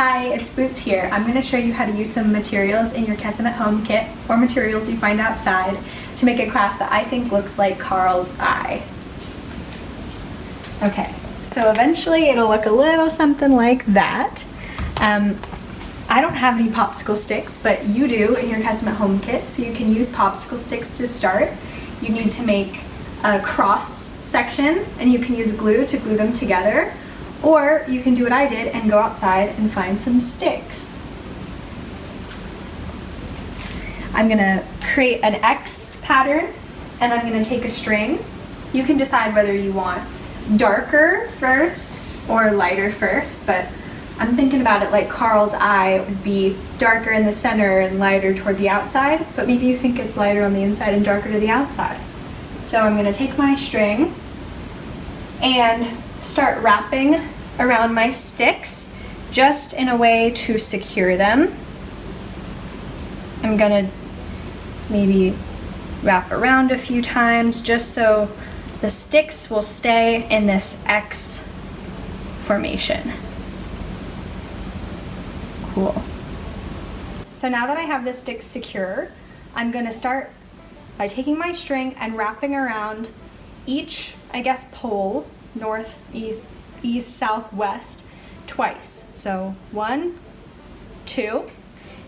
Hi, it's Boots here. I'm going to show you how to use some materials in your custom at home kit or materials you find outside to make a craft that I think looks like Carl's eye. Okay, so eventually it'll look a little something like that. I don't have any popsicle sticks, but you do in your custom at home kit, so you can use popsicle sticks to start. You need to make a cross section and you can use glue to glue them together. Or you can do what I did and go outside and find some sticks. I'm gonna create an X pattern and I'm gonna take a string. You can decide whether you want darker first or lighter first, but I'm thinking about it like Carl's eye would be darker in the center and lighter toward the outside, but maybe you think it's lighter on the inside and darker to the outside. So I'm gonna take my string and start wrapping around my sticks just in a way to secure them. I'm gonna maybe wrap around a few times just so the sticks will stay in this X formation. Cool. So now that I have the sticks secure, I'm gonna start by taking my string and wrapping around each, I guess, pole, north, east, south, west, twice. So 1, 2,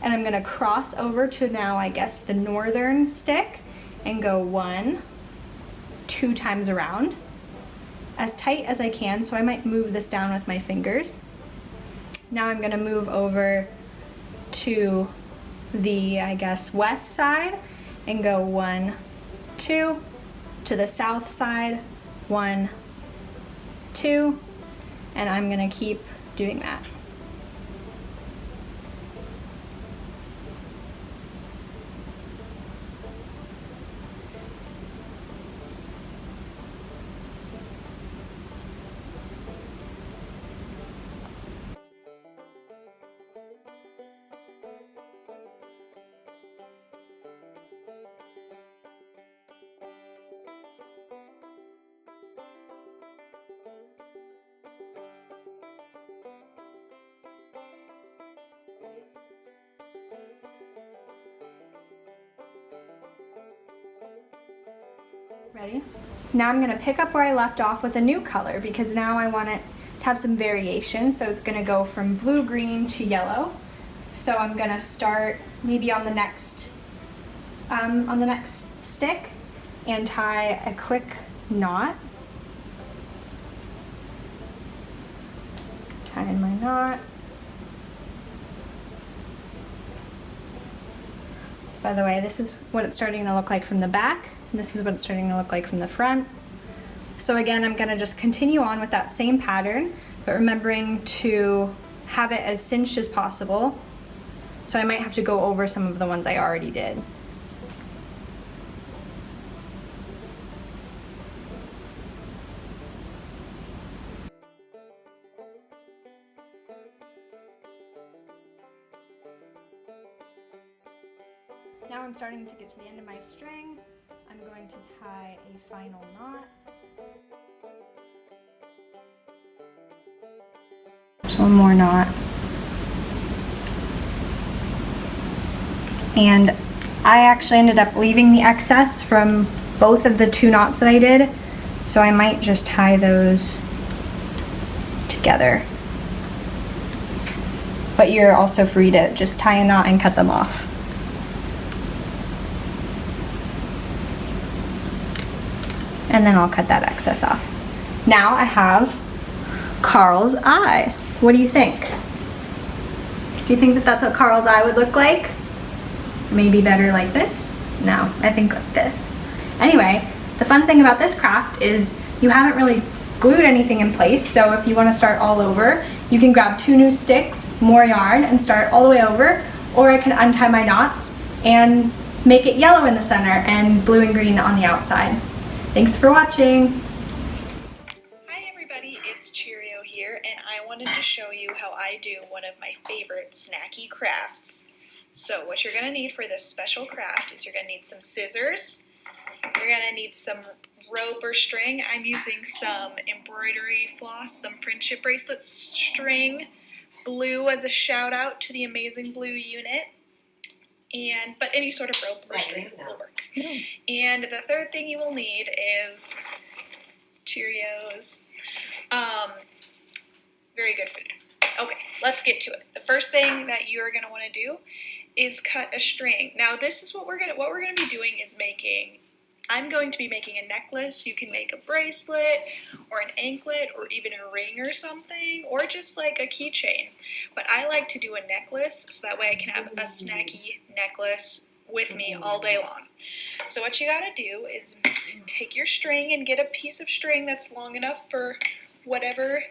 and I'm gonna cross over to now, I guess, the northern stick and go 1, 2 times around, as tight as I can, so I might move this down with my fingers. Now I'm gonna move over to the, I guess, west side and go 1, 2, to the south side, 1, 2, and I'm gonna keep doing that. Ready? Now I'm gonna pick up where I left off with a new color because now I want it to have some variation. So it's gonna go from blue-green to yellow. So I'm gonna start maybe on the next stick and tie a quick knot. Tying my knot. By the way, this is what it's starting to look like from the back. And this is what it's starting to look like from the front. So again, I'm gonna just continue on with that same pattern, but remembering to have it as cinched as possible. So I might have to go over some of the ones I already did. Now I'm starting to get to the end of my string. I'm going to tie a final knot. Just one more knot. And I actually ended up leaving the excess from both of the 2 knots that I did, so I might just tie those together. But you're also free to just tie a knot and cut them off. And then I'll cut that excess off. Now I have Carl's eye. What do you think? Do you think that that's what Carl's eye would look like? Maybe better like this? No, I think like this. Anyway, the fun thing about this craft is you haven't really glued anything in place, so if you want to start all over, you can grab 2 new sticks, more yarn, and start all the way over, or I can untie my knots and make it yellow in the center and blue and green on the outside. Thanks for watching. Hi everybody, it's Cheerio here, and I wanted to show you how I do one of my favorite snacky crafts. So what you're going to need for this special craft is you're going to need some scissors, you're going to need some rope or string. I'm using some embroidery floss, some friendship bracelet string, blue as a shout out to the amazing blue unit. But any sort of rope or string will work. Yeah. And the third thing you will need is Cheerios. Very good food. Okay, let's get to it. The first thing that you are going to want to do is cut a string. Now this is what we're going to be doing is I'm going to be making a necklace. You can make a bracelet or an anklet or even a ring or something, or just like a keychain. But I like to do a necklace so that way I can have a snacky necklace with me all day long. So what you gotta do is take your string and get a piece of string that's long enough for whatever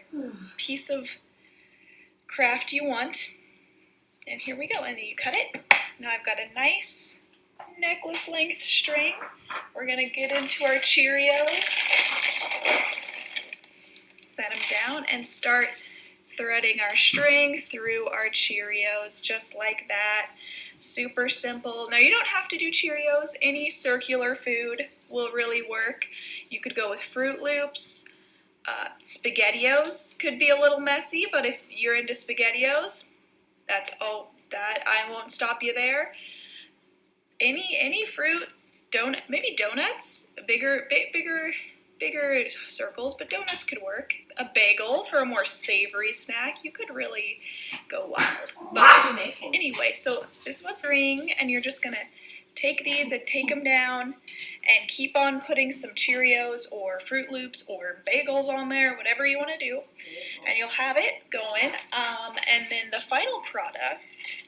piece of craft you want. And here we go, and then you cut it. Now I've got a nice necklace length string. We're gonna get into our Cheerios, set them down, and start threading our string through our Cheerios just like that. Super simple. Now you don't have to do Cheerios. Any circular food will really work. You could go with Fruit Loops. SpaghettiOs could be a little messy, but if you're into SpaghettiOs, I won't stop you there. Any fruit, maybe donuts, bigger circles, but donuts could work. A bagel for a more savory snack, you could really go wild. But anyway, so this was the ring, and you're just gonna take these and take them down and keep on putting some Cheerios or Fruit Loops or bagels on there, whatever you want to do, and you'll have it going. And then the final product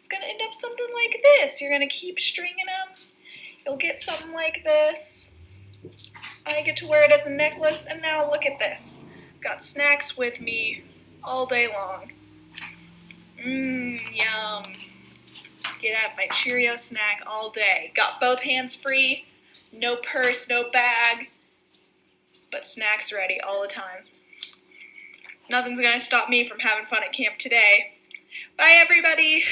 is going to end up something like this. You're going to keep stringing them. You'll get something like this. I get to wear it as a necklace, and now look at this. Got snacks with me all day long. Yum. Get at my Cheerio snack all day. Got both hands free, no purse, no bag, but snacks ready all the time. Nothing's gonna stop me from having fun at camp today. Bye, everybody.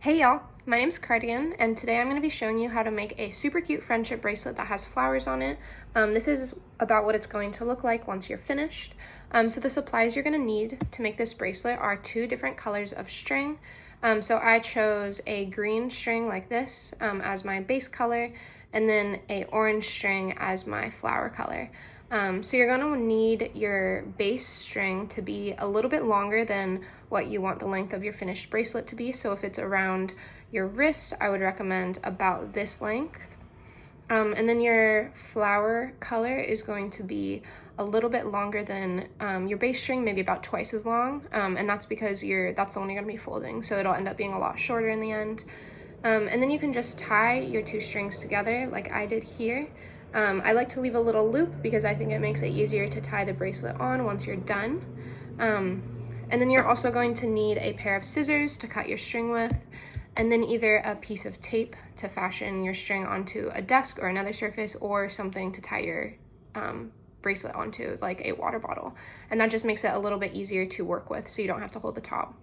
Hey y'all, my name's Cardigan, and today I'm going to be showing you how to make a super cute friendship bracelet that has flowers on it. This is about what it's going to look like once you're finished. So the supplies you're going to need to make this bracelet are 2 different colors of string. So I chose a green string like this as my base color, and then a orange string as my flower color. So you're going to need your base string to be a little bit longer than what you want the length of your finished bracelet to be. So if it's around your wrist, I would recommend about this length. And then your flower color is going to be a little bit longer than your base string, maybe about twice as long. And that's because that's the one you're going to be folding. So it'll end up being a lot shorter in the end. And then you can just tie your 2 strings together like I did here. I like to leave a little loop because I think it makes it easier to tie the bracelet on once you're done. And then you're also going to need a pair of scissors to cut your string with, and then either a piece of tape to fashion your string onto a desk or another surface, or something to tie your bracelet onto, like a water bottle. And that just makes it a little bit easier to work with so you don't have to hold the top.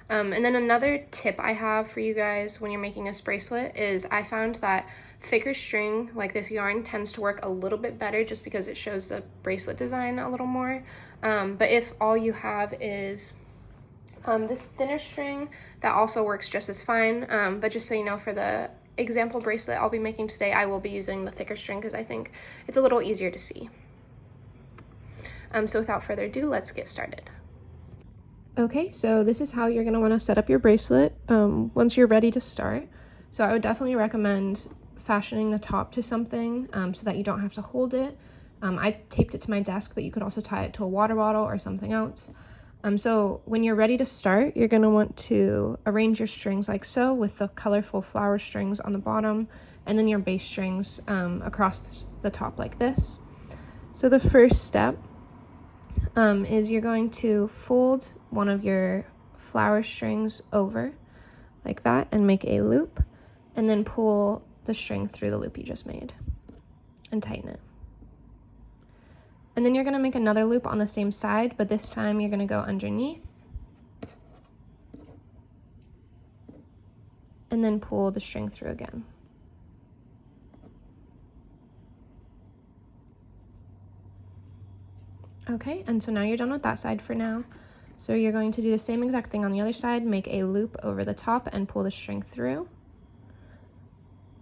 And then another tip I have for you guys when you're making this bracelet is I found that thicker string like this yarn tends to work a little bit better just because it shows the bracelet design a little more. But if all you have is this thinner string, that also works just as fine. But just so you know, for the example bracelet I'll be making today, I will be using the thicker string because I think it's a little easier to see. So without further ado, let's get started. Okay, so this is how you're going to want to set up your bracelet once you're ready to start. So I would definitely recommend fashioning the top to something so that you don't have to hold it. I taped it to my desk, but you could also tie it to a water bottle or something else. So when you're ready to start, you're going to want to arrange your strings like so, with the colorful flower strings on the bottom, and then your base strings across the top like this. So the first step is you're going to fold one of your flower strings over like that and make a loop, and then pull the string through the loop you just made and tighten it. And then you're going to make another loop on the same side, but this time you're going to go underneath and then pull the string through again. Okay, and so now you're done with that side for now. So you're going to do the same exact thing on the other side, make a loop over the top and pull the string through.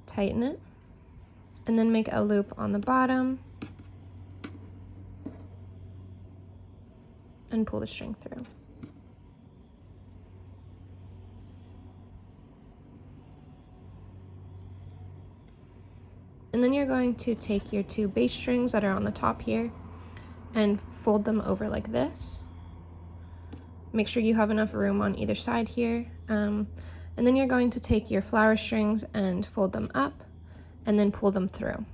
Tighten it. And then make a loop on the bottom and pull the string through. And then you're going to take your 2 bass strings that are on the top here and fold them over like this. Make sure you have enough room on either side here. And then you're going to take your flower strings and fold them up and then pull them through.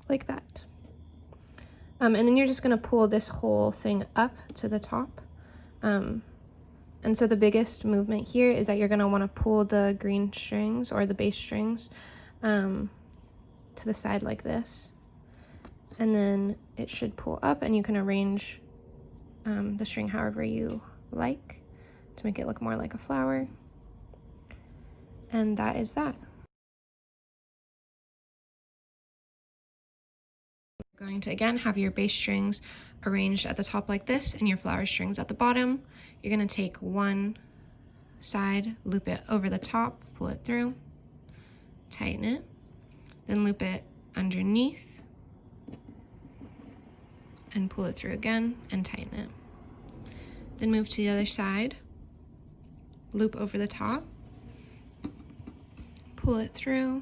Like that. And then you're just going to pull this whole thing up to the top. And so the biggest movement here is that you're going to want to pull the green strings or the bass strings to the side like this. And then it should pull up, and you can arrange the string however you like to make it look more like a flower. And that is that. You're going to again have your bass strings arranged at the top like this and your flower strings at the bottom. You're going to take one side, loop it over the top, pull it through, tighten it, then loop it underneath and pull it through again and tighten it. Then move to the other side, loop over the top, pull it through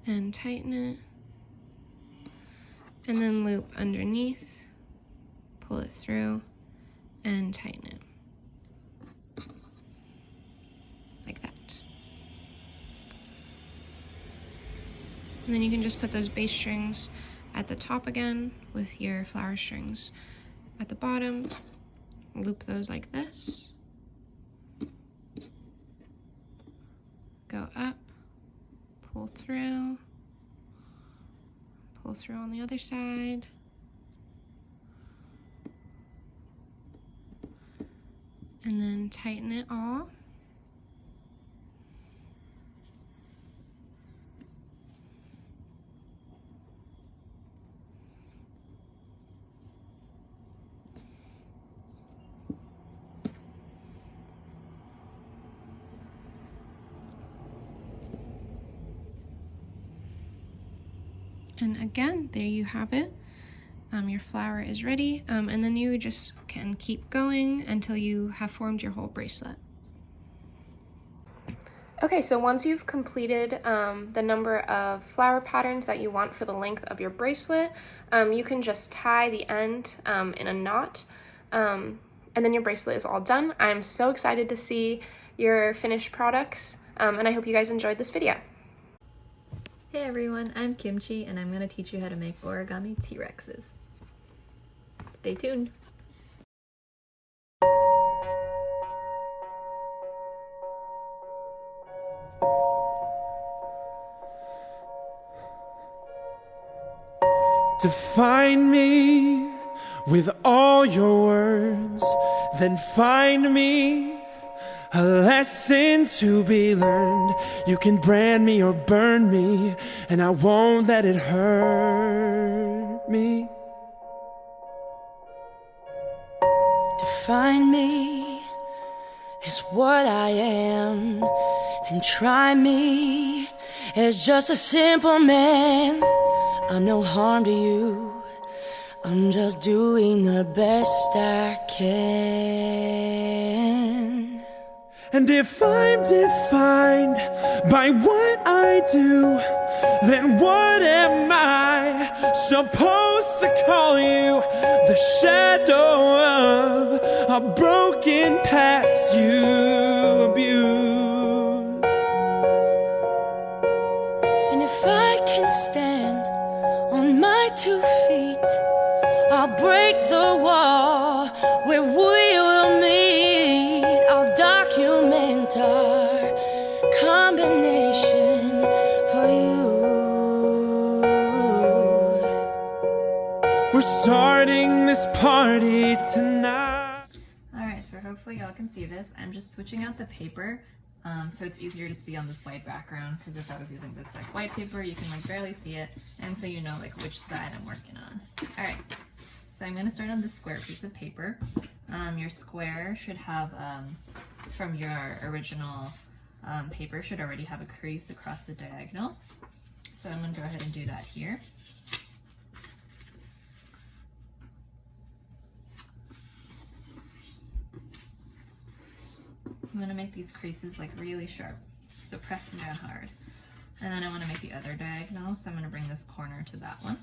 and tighten it, and then loop underneath, pull it through and tighten it. Like that. And then you can just put those bass strings at the top again with your flower strings at the bottom. Loop those like this. Go up, pull through on the other side. And then tighten it all. And again, there you have it. Your flower is ready, and then you just can keep going until you have formed your whole bracelet. Okay, so once you've completed the number of flower patterns that you want for the length of your bracelet, you can just tie the end in a knot, and then your bracelet is all done. I'm so excited to see your finished products, and I hope you guys enjoyed this video. Hey everyone, I'm Kimchi and I'm going to teach you how to make origami T-Rexes. Stay tuned! Define me with all your words, then find me a lesson to be learned. You can brand me or burn me, and I won't let it hurt me. Define me as what I am, and try me as just a simple man. I'm no harm to you, I'm just doing the best I can. And if I'm defined by what I do, then what am I supposed to call you? The shadow of a broken past you abused. And if I can stand on my 2 feet, I'll break the wall where we will meet. I'll document our combination for you. We're starting this party tonight. Alright, so hopefully y'all can see this. I'm just switching out the paper so it's easier to see on this white background, because if I was using this like white paper, you can like barely see it, and so you know like which side I'm working on. All right, so I'm gonna start on this square piece of paper. Your square should have, from your original paper, should already have a crease across the diagonal. So I'm gonna go ahead and do that here. I'm gonna make these creases like really sharp, so press them down hard. And then I wanna make the other diagonal, so I'm gonna bring this corner to that one.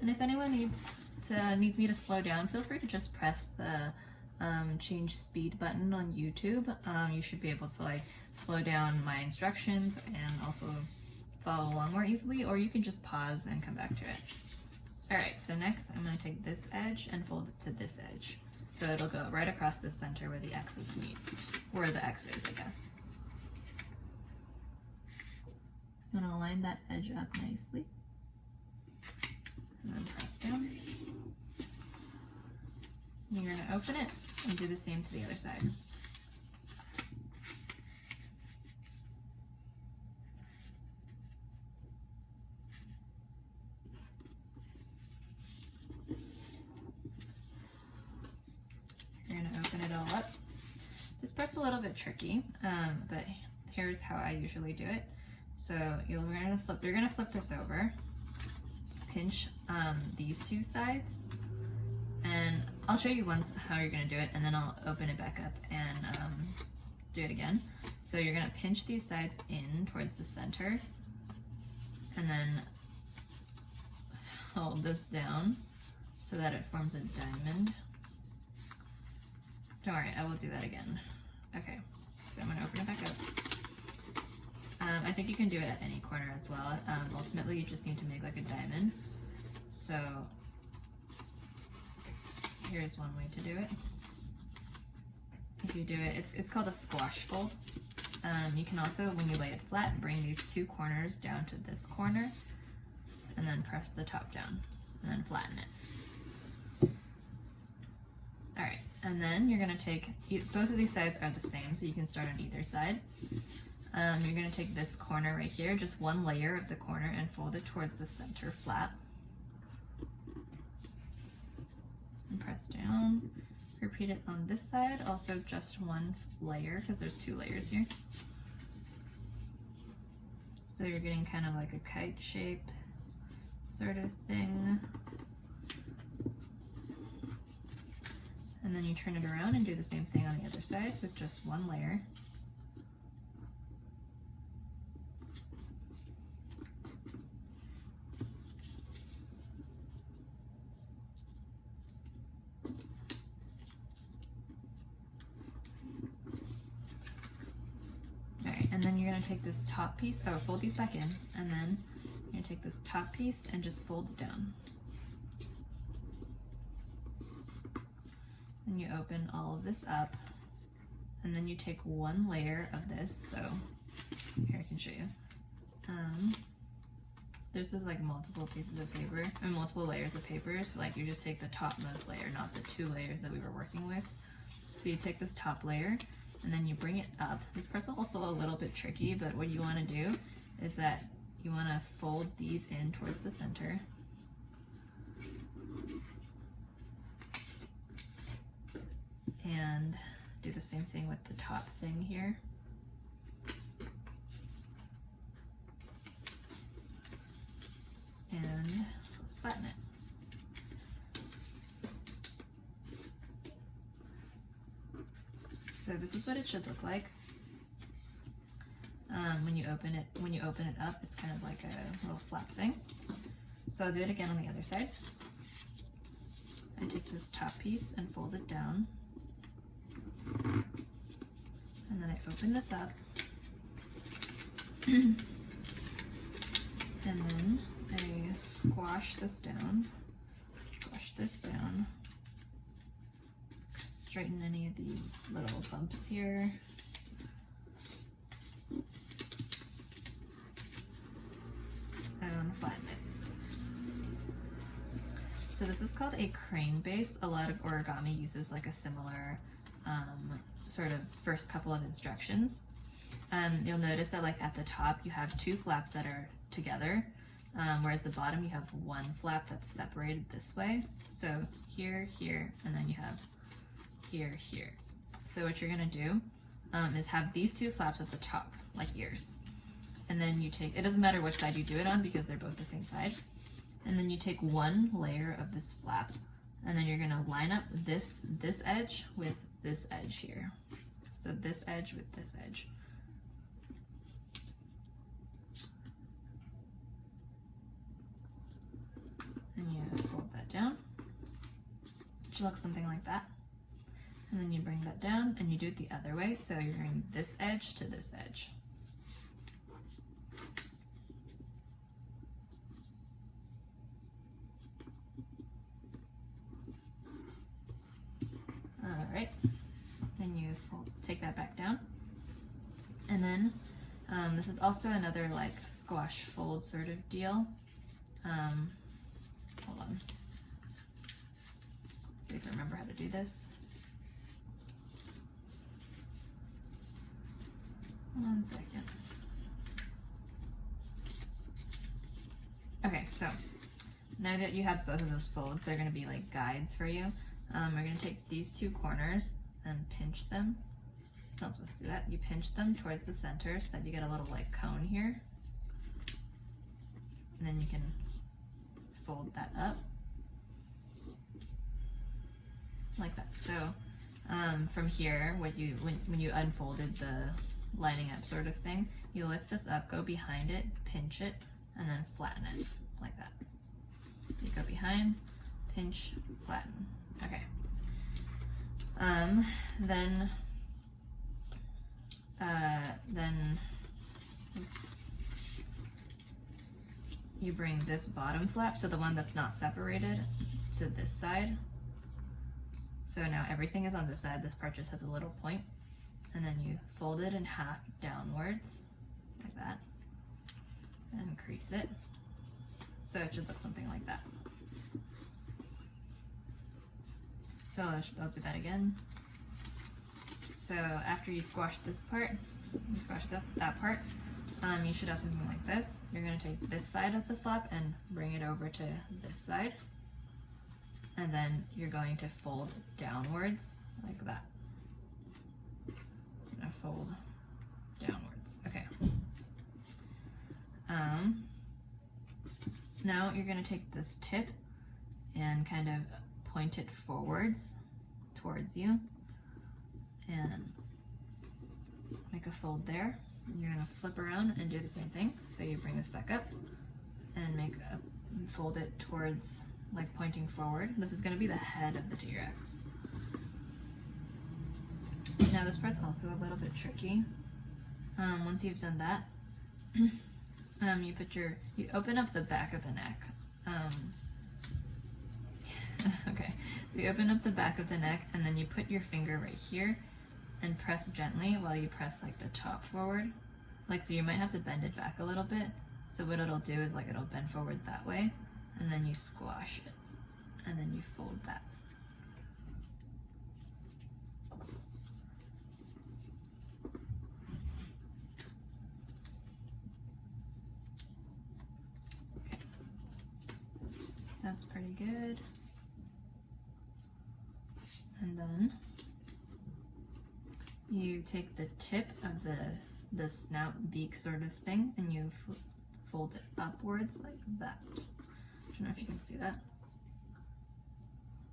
And if anyone needs me to slow down, feel free to just press the change speed button on YouTube. You should be able to like slow down my instructions and also follow along more easily, or you can just pause and come back to it. All right, so next I'm gonna take this edge and fold it to this edge. So it'll go right across the center where the X's meet, where the X is, I guess. I'm gonna line that edge up nicely. And then press down. And you're gonna open it and do the same to the other side. You're gonna open it all up. This part's a little bit tricky, but here's how I usually do it. So you're gonna flip this over, pinch these two sides, and I'll show you once how you're gonna do it, and then I'll open it back up and do it again. So you're gonna pinch these sides in towards the center, and then hold this down so that it forms a diamond. Don't worry, I will do that again. Okay, so I'm gonna open it back up. I think you can do it at any corner as well. Ultimately, you just need to make like a diamond. So here's one way to do it. If you do it, it's called a squash fold. You can also, when you lay it flat, bring these two corners down to this corner, and then press the top down, and then flatten it. All right, and then you're gonna take, both of these sides are the same, so you can start on either side. You're gonna take this corner right here, just one layer of the corner, and fold it towards the center flat. And press down. Repeat it on this side, also just one layer, because there's two layers here. So you're getting kind of like a kite shape sort of thing. And then you turn it around and do the same thing on the other side with just one layer. And then you're gonna take this top piece, fold these back in, and then you're gonna take this top piece and just fold it down. And you open all of this up, and then you take one layer of this, so here I can show you. There's just like multiple pieces of paper, and multiple layers of paper, so like you just take the topmost layer, not the two layers that we were working with. So you take this top layer, and then you bring it up. This part's also a little bit tricky, but what you want to do is that you want to fold these in towards the center. And do the same thing with the top thing here. And flatten it. So this is what it should look like. When you open it up, it's kind of like a little flap thing. So I'll do it again on the other side. I take this top piece and fold it down. And then I open this up. And then I squash this down. Just straighten any of these little bumps here. And So this is called a crane base. A lot of origami uses like a similar sort of first couple of instructions. You'll notice that like at the top you have two flaps that are together, whereas the bottom you have one flap that's separated this way. So here, here, and then you have here, here. So what you're gonna do is have these two flaps at the top, like ears. And then you take, it doesn't matter which side you do it on because they're both the same side. And then you take one layer of this flap, and then you're gonna line up this edge with this edge here. So this edge with this edge. And you fold that down, which looks something like that. And then you bring that down and you do it the other way. So you're going this edge to this edge. All right, then you take that back down. And then this is also another like squash fold sort of deal. Hold on. See if I remember how to do this. One second. Okay, so now that you have both of those folds, they're going to be like guides for you. We're going to take these two corners and pinch them. Not supposed to do that. You pinch them towards the center so that you get a little like cone here. And then you can fold that up like that. So from here, when you unfolded the lining up sort of thing, you lift this up, go behind it, pinch it, and then flatten it like that. So you go behind, pinch, flatten. Okay. Then oops, you bring this bottom flap, so the one that's not separated, to this side. So now everything is on this side. This part just has a little point. And then you fold it in half downwards, like that, and crease it. So it should look something like that. So I'll do that again. So after you squash this part, you squash that part, you should have something like this. You're going to take this side of the flap and bring it over to this side. And then you're going to fold downwards like that. Fold downwards. Okay. Now you're going to take this tip and kind of point it forwards towards you and make a fold there. And you're going to flip around and do the same thing. So you bring this back up and fold it towards, like pointing forward. This is going to be the head of the T-Rex. Now this part's also a little bit tricky. Once you've done that, you open up the back of the neck. Okay, you open up the back of the neck and then you put your finger right here and press gently while you press like the top forward. Like, so you might have to bend it back a little bit. So what it'll do is like it'll bend forward that way and then you squash it and then you fold that. That's pretty good. And then you take the tip of the snout beak sort of thing and you fold it upwards like that. I don't know if you can see that.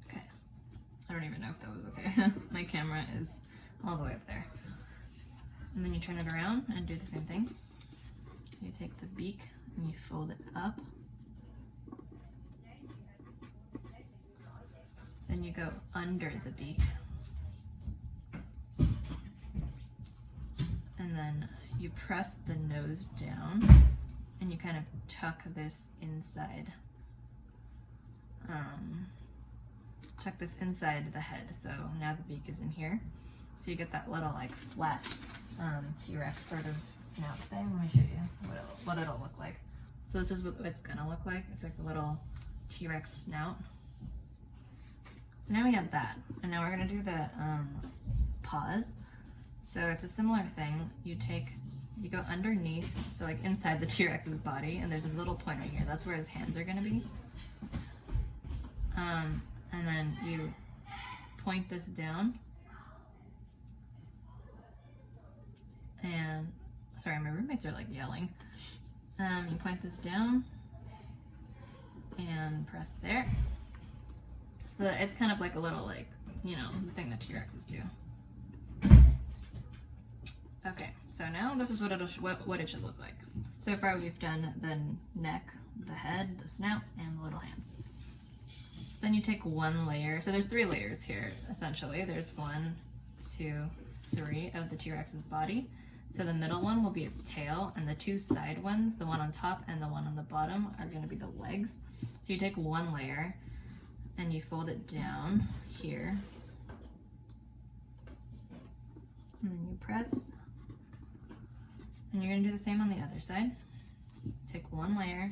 Okay. I don't even know if that was okay. My camera is all the way up there. And then you turn it around and do the same thing. You take the beak and you fold it up. Then you go under the beak. And then you press the nose down and you kind of tuck this inside. Tuck this inside the head. So now the beak is in here. So you get that little like flat T-Rex sort of snout thing. Let me show you what it'll look like. So this is what it's gonna look like. It's like a little T-Rex snout So now we have that, and now we're gonna do the paws. So it's a similar thing. You go underneath, so like inside the T-Rex's body, and there's this little point right here. That's where his hands are gonna be. And then you point this down. And, sorry, my roommates are like yelling. You point this down and press there. So it's kind of like a little, like, you know, the thing that T-Rexes do. Okay, so now this is what it should look like. So far we've done the neck, the head, the snout, and the little hands. So then you take one layer. So there's 3 layers here, essentially. There's 1, 2, 3 of the T-Rex's body. So the middle one will be its tail, and the 2 side ones, the one on top and the one on the bottom, are going to be the legs. So you take one layer and you fold it down here, and then you press, and you're going to do the same on the other side. Take one layer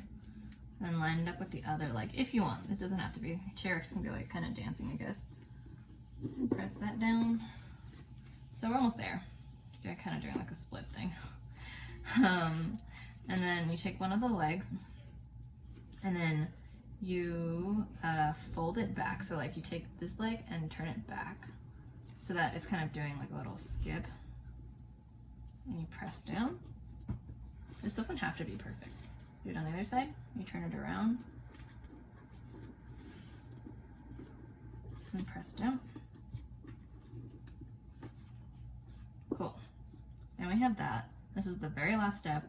and line it up with the other leg if you want. It doesn't have to be. T-Rex can be like kind of dancing, I guess. And press that down. So we're almost there. They're kind of doing like a split thing. And then you take one of the legs and then you fold it back. So like you take this leg and turn it back so that it's kind of doing like a little skip. And you press down. This doesn't have to be perfect. Do it on the other side. You turn it around and press down. Cool. And we have that. This is the very last step.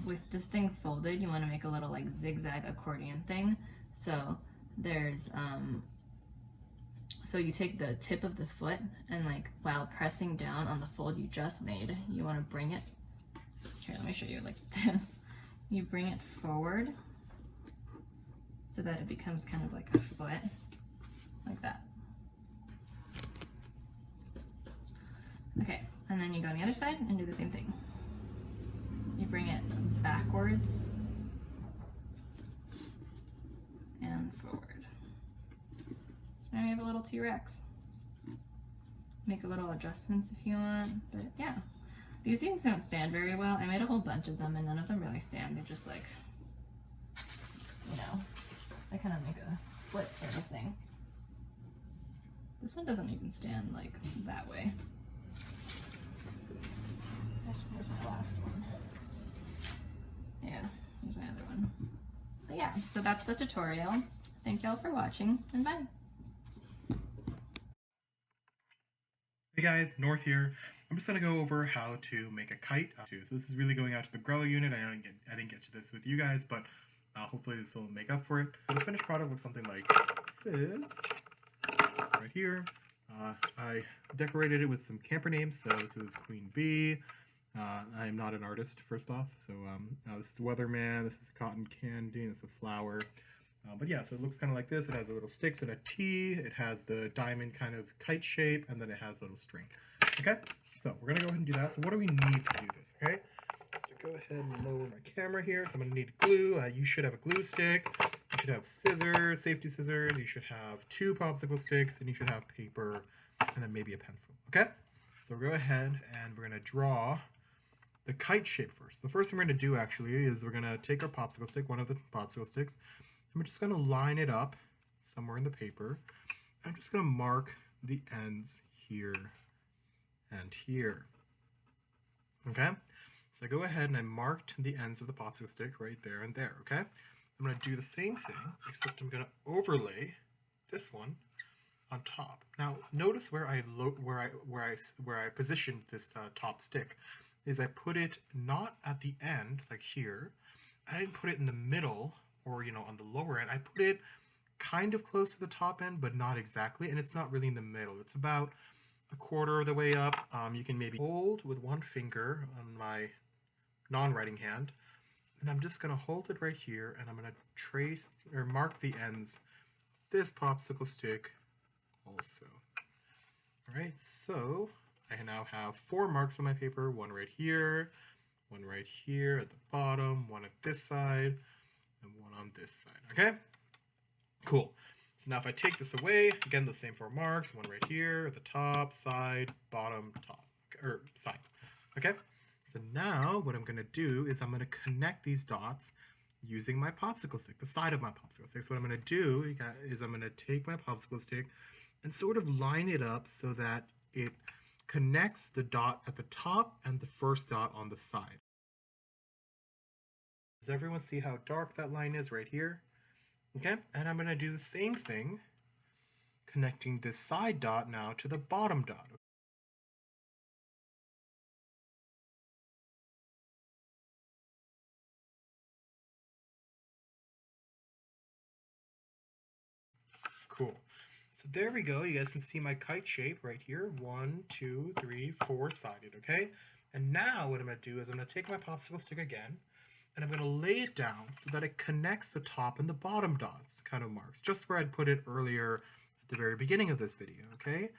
With this thing folded, you want to make a little like zigzag accordion thing. So there's, so you take the tip of the foot and like while pressing down on the fold you just made, you want to bring it, here let me show you like this. You bring it forward so that it becomes kind of like a foot, like that. Okay, and then you go on the other side and do the same thing. You bring it backwards and forward. So now you have a little T-Rex. Make a little adjustments if you want, but yeah. These things don't stand very well. I made a whole bunch of them and none of them really stand. They just like, you know, they kind of make a split sort of thing. This one doesn't even stand like that way. Here's my last one. Yeah, here's my other one. But yeah, so that's the tutorial. Thank y'all for watching, and bye. Hey guys, North here. I'm just going to go over how to make a kite. So this is really going out to the Grello unit. I didn't get to this with you guys, but hopefully this will make up for it. The finished product looks something like this, right here. I decorated it with some camper names. So this is Queen Bee. I am not an artist, first off. So this is Weatherman, this is Cotton Candy, this is a flower. But yeah, so it looks kind of like this. It has a little sticks and a T. It has the diamond kind of kite shape, and then it has a little string. Okay, so we're going to go ahead and do that. So what do we need to do this, okay? So go ahead and lower my camera here. So I'm going to need glue. You should have a glue stick. You should have scissors, safety scissors. You should have 2 popsicle sticks, and you should have paper, and then maybe a pencil, okay? So we'll go ahead and we're going to draw the kite shape first. The first thing we're going to do actually is we're going to take our popsicle stick, one of the popsicle sticks, and we're just going to line it up somewhere in the paper. I'm just going to mark the ends here and here. Okay? So I go ahead and I marked the ends of the popsicle stick right there and there, okay? I'm going to do the same thing, except I'm going to overlay this one on top. Now, notice where I positioned this top stick is I put it not at the end, like here. I didn't put it in the middle or, you know, on the lower end. I put it kind of close to the top end, but not exactly, and it's not really in the middle. It's about a quarter of the way up. You can maybe hold with one finger on my non-writing hand, and I'm just going to hold it right here, and I'm going to trace or mark the ends of this popsicle stick also. All right, so I now have 4 marks on my paper, one right here at the bottom, one at this side, and one on this side, okay? Cool. So now if I take this away, again, those same 4 marks, one right here, at the top, side, bottom, top, or side. Okay? So now what I'm going to do is I'm going to connect these dots using my popsicle stick, the side of my popsicle stick. So what I'm going to do is I'm going to take my popsicle stick and sort of line it up so that it connects the dot at the top and the first dot on the side. Does everyone see how dark that line is right here? Okay, and I'm going to do the same thing, connecting this side dot now to the bottom dot. Cool. So there we go. You guys can see my kite shape right here. 1, 2, 3, 4-sided, okay? And now what I'm going to do is I'm going to take my popsicle stick again, and I'm going to lay it down so that it connects the top and the bottom dots, kind of marks, just where I'd put it earlier at the very beginning of this video, okay?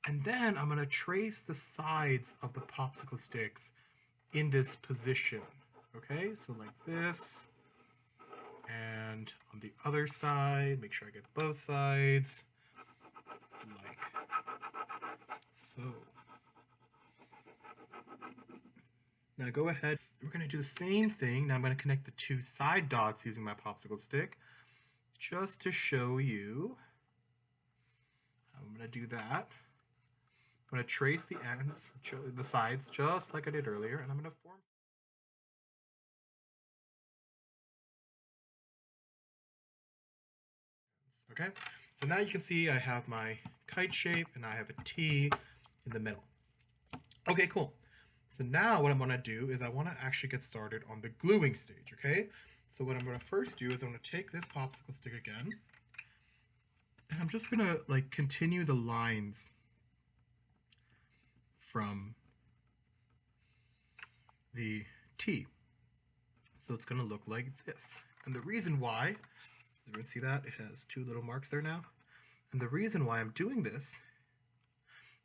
And then I'm going to trace the sides of the popsicle sticks in this position, okay? So like this, and on the other side, make sure I get both sides, like so. Now go ahead, we're going to do the same thing. Now I'm going to connect the 2 side dots using my popsicle stick, just to show you how I'm going to do that. I'm going to trace the ends, the sides, just like I did earlier, and I'm going to form. Okay, so now you can see I have my kite shape and I have a T in the middle. Okay, cool. So now what I'm going to do is I want to actually get started on the gluing stage, okay? So what I'm going to first do is I'm going to take this popsicle stick again, and I'm just going to like continue the lines from the T. So it's going to look like this. And the reason why, you can see that it has 2 little marks there now. And the reason why I'm doing this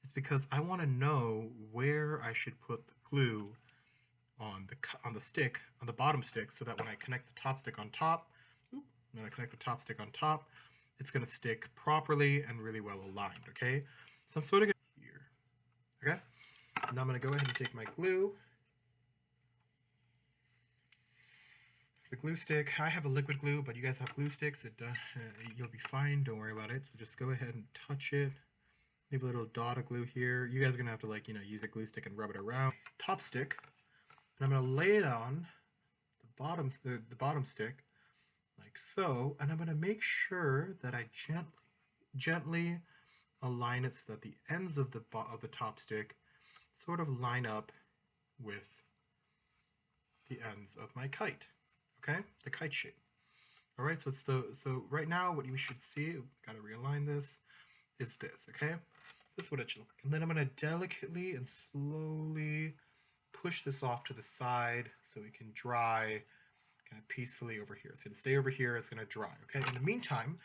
is because I want to know where I should put the glue on the stick, on the bottom stick, so that when I connect the top stick on top, it's going to stick properly and really well aligned, okay? So I'm sort of going to here, okay? Now I'm going to go ahead and take my glue, the glue stick. I have a liquid glue, but you guys have glue sticks. You'll be fine. Don't worry about it. So just go ahead and touch it. Maybe a little dot of glue here. You guys are gonna have to use a glue stick and rub it around. Top stick, and I'm gonna lay it on the bottom stick, like so. And I'm gonna make sure that I gently align it so that the ends of the top stick sort of line up with the ends of my kite. Okay, the kite shape. All right, so right now what you should see, gotta realign this, is this, okay? This is what it should look like. And then I'm gonna delicately and slowly push this off to the side so it can dry kind of peacefully over here. It's gonna stay over here, it's gonna dry, okay? In the meantime,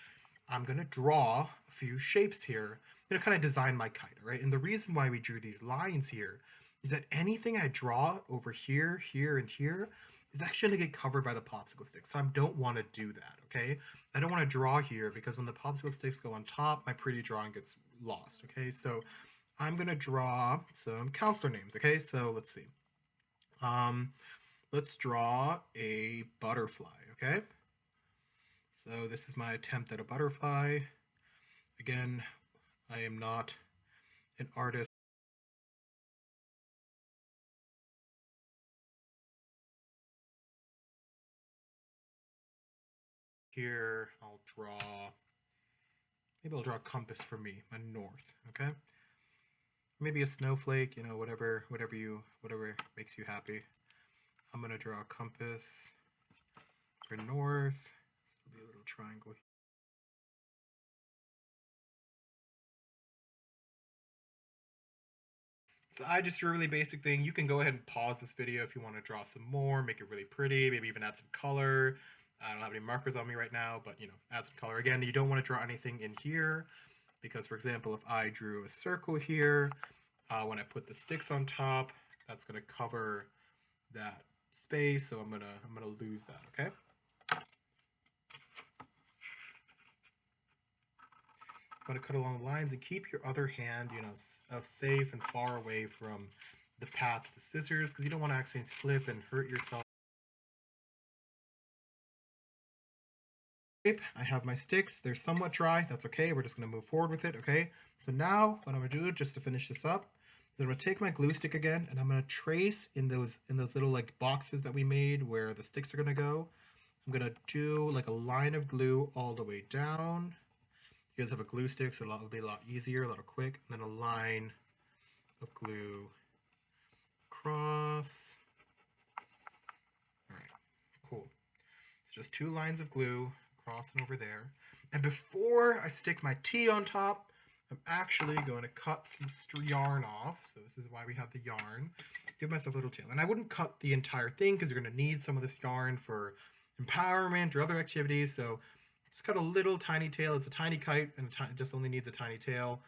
I'm gonna draw a few shapes here. I'm gonna kind of design my kite, all right? And the reason why we drew these lines here is that anything I draw over here, here, and here is actually going to get covered by the popsicle stick. So I don't want to do that, okay? I don't want to draw here because when the popsicle sticks go on top, my pretty drawing gets lost, okay? So I'm going to draw some counselor names, okay? So let's see. Let's draw a butterfly, okay? So this is my attempt at a butterfly. Again, I am not an artist. Here, maybe I'll draw a compass for me, a north, okay? Maybe a snowflake, whatever makes you happy. I'm gonna draw a compass for north. So it'll be a little triangle. So I just drew a really basic thing. You can go ahead and pause this video if you want to draw some more, make it really pretty, maybe even add some color. I don't have any markers on me right now, but add some color. Again, you don't want to draw anything in here because, for example, if I drew a circle here, when I put the sticks on top, that's going to cover that space, so I'm gonna lose that, okay? going to cut along the lines and keep your other hand, you know, safe and far away from the path of the scissors because you don't want to accidentally slip and hurt yourself. I have my sticks. They're somewhat dry. That's okay. We're just going to move forward with it, okay? So now what I'm going to do, just to finish this up, is I'm going to take my glue stick again and I'm going to trace in those little like boxes that we made where the sticks are going to go. I'm going to do like a line of glue all the way down. You guys have a glue stick, so it'll be a lot easier, a lot quick. And then a line of glue across. All right, cool. So just 2 lines of glue across and over there. And before I stick my T on top, I'm actually going to cut some yarn off. So this is why we have the yarn. Give myself a little tail. And I wouldn't cut the entire thing because you're going to need some of this yarn for empowerment or other activities. So just cut a little tiny tail. It's a tiny kite and it just only needs a tiny tail.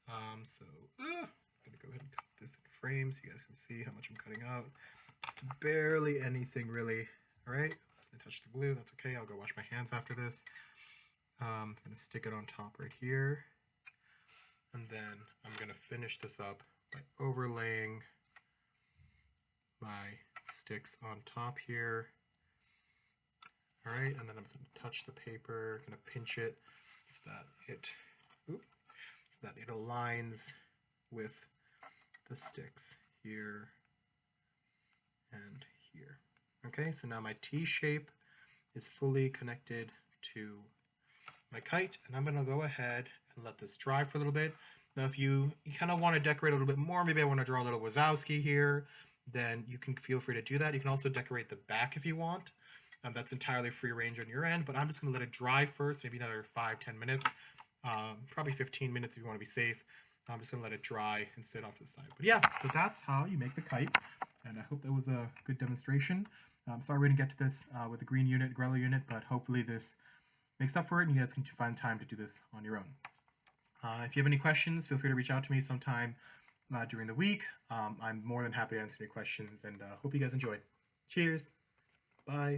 I'm going to go ahead and cut this in frames so you guys can see how much I'm cutting out. Just barely anything really. All right. I touched the glue. That's okay. I'll go wash my hands after this. I'm going to stick it on top right here. And then I'm going to finish this up by overlaying my sticks on top here. All right, and then I'm going to touch the paper, going to pinch it so that it aligns with the sticks here and here. Okay, so now my T shape is fully connected to my kite, and I'm going to go ahead and let this dry for a little bit. Now if you kind of want to decorate a little bit more, maybe I want to draw a little Wazowski here, then you can feel free to do that. You can also decorate the back if you want. That's entirely free range on your end, but I'm just going to let it dry first, maybe another 5-10 minutes, probably 15 minutes if you want to be safe. I'm just going to let it dry and sit off to the side. But yeah, so that's how you make the kite, and I hope that was a good demonstration. I'm sorry we didn't get to this with the green unit, Grello unit, but hopefully this makes up for it and you guys can find time to do this on your own. If you have any questions, feel free to reach out to me sometime during the week. I'm more than happy to answer your questions, and hope you guys enjoyed. Cheers. Bye.